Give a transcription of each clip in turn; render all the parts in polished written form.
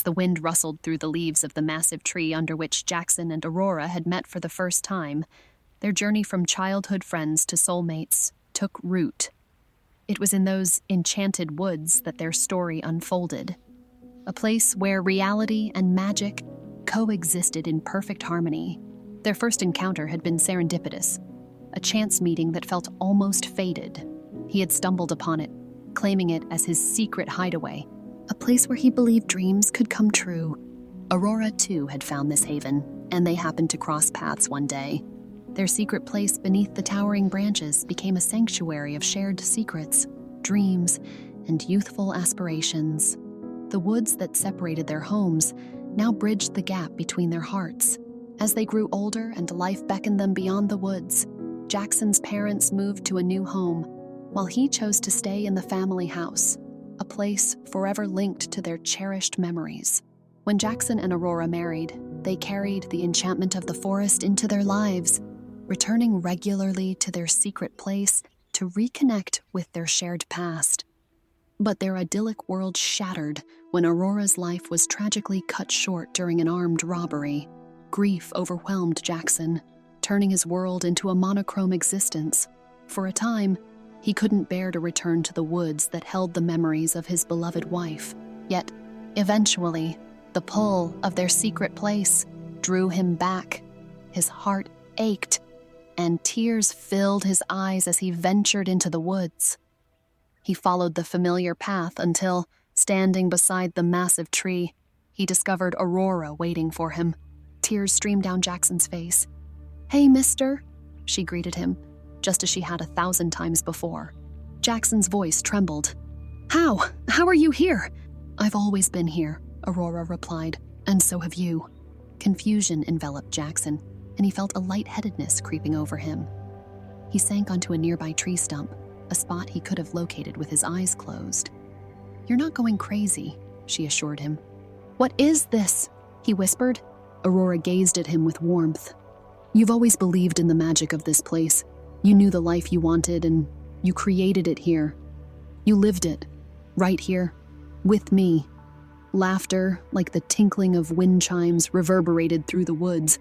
the wind rustled through the leaves of the massive tree under which Jackson and Aurora had met for the first time, their journey from childhood friends to soulmates took root. It was in those enchanted woods that their story unfolded, a place where reality and magic coexisted in perfect harmony. Their first encounter had been serendipitous, a chance meeting that felt almost fated. He had stumbled upon it, claiming it as his secret hideaway, a place where he believed dreams could come true. Aurora, too, had found this haven, and they happened to cross paths one day. Their secret place beneath the towering branches became a sanctuary of shared secrets, dreams, and youthful aspirations. The woods that separated their homes now bridged the gap between their hearts. As they grew older and life beckoned them beyond the woods, Jackson's parents moved to a new home, while he chose to stay in the family house, a place forever linked to their cherished memories. When Jackson and Aurora married, they carried the enchantment of the forest into their lives, returning regularly to their secret place to reconnect with their shared past. But their idyllic world shattered when Aurora's life was tragically cut short during an armed robbery. Grief overwhelmed Jackson, turning his world into a monochrome existence. For a time, he couldn't bear to return to the woods that held the memories of his beloved wife. Yet, eventually, the pull of their secret place drew him back. His heart ached, and tears filled his eyes as he ventured into the woods. He followed the familiar path until, standing beside the massive tree, he discovered Aurora waiting for him. Tears streamed down Jackson's face. "Hey, mister," she greeted him, just as she had 1,000 times before. Jackson's voice trembled. How are you here?" "I've always been here," Aurora replied, "and so have you." Confusion enveloped Jackson, and he felt a lightheadedness creeping over him. He sank onto a nearby tree stump, a spot he could have located with his eyes closed. "You're not going crazy," she assured him. "What is this?" he whispered. Aurora gazed at him with warmth. "You've always believed in the magic of this place. You knew the life you wanted, and you created it here. You lived it, right here, with me." Laughter, like the tinkling of wind chimes, reverberated through the woods,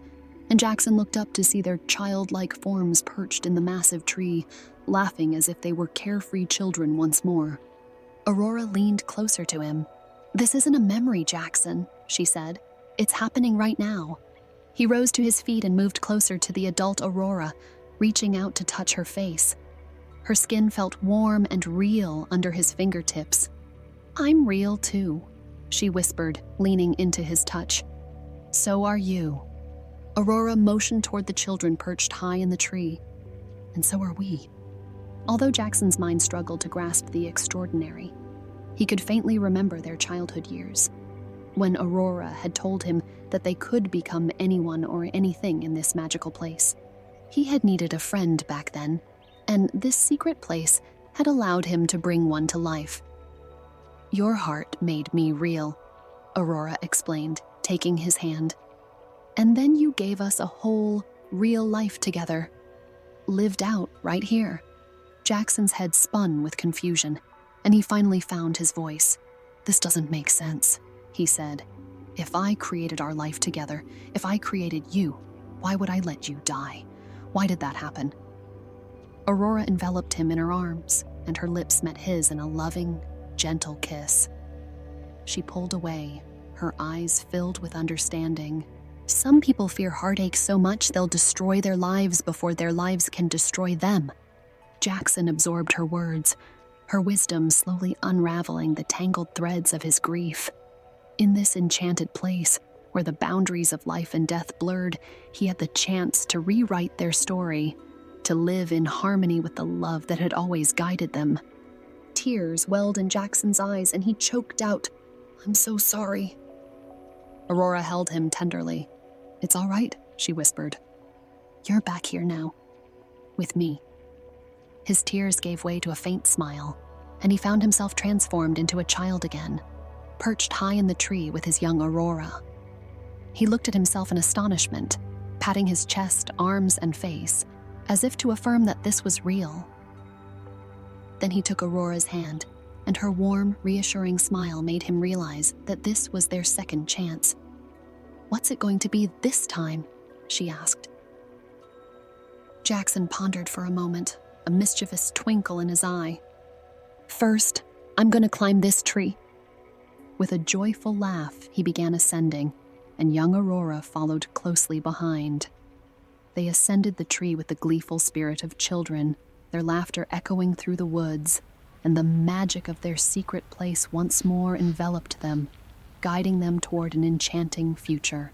and Jackson looked up to see their childlike forms perched in the massive tree, laughing as if they were carefree children once more. Aurora leaned closer to him. "This isn't a memory, Jackson," she said. "It's happening right now." He rose to his feet and moved closer to the adult Aurora, reaching out to touch her face. Her skin felt warm and real under his fingertips. "I'm real too," she whispered, leaning into his touch. "So are you." Aurora motioned toward the children perched high in the tree. "And so are we." Although Jackson's mind struggled to grasp the extraordinary, he could faintly remember their childhood years, when Aurora had told him that they could become anyone or anything in this magical place. He had needed a friend back then, and this secret place had allowed him to bring one to life. "Your heart made me real," Aurora explained, taking his hand. "And then you gave us a whole, real life together, lived out right here." Jackson's head spun with confusion, and he finally found his voice. "This doesn't make sense," he said. "If I created our life together, if I created you, why would I let you die? Why did that happen?" Aurora enveloped him in her arms, and her lips met his in a loving, gentle kiss. She pulled away, her eyes filled with understanding. Some people fear heartache so much they'll destroy their lives before their lives can destroy them. Jackson absorbed her words, her wisdom slowly unraveling the tangled threads of his grief. In this enchanted place, where the boundaries of life and death blurred, he had the chance to rewrite their story, to live in harmony with the love that had always guided them. Tears welled in Jackson's eyes, and he choked out, "I'm so sorry." Aurora held him tenderly. "It's all right," she whispered. "You're back here now, with me." His tears gave way to a faint smile, and he found himself transformed into a child again, perched high in the tree with his young Aurora. He looked at himself in astonishment, patting his chest, arms, and face, as if to affirm that this was real. Then he took Aurora's hand, and her warm, reassuring smile made him realize that this was their second chance. "What's it going to be this time?" she asked. Jackson pondered for a moment, a mischievous twinkle in his eye. "First, I'm going to climb this tree." With a joyful laugh, he began ascending, and young Aurora followed closely behind. They ascended the tree with the gleeful spirit of children, their laughter echoing through the woods, and the magic of their secret place once more enveloped them, guiding them toward an enchanting future.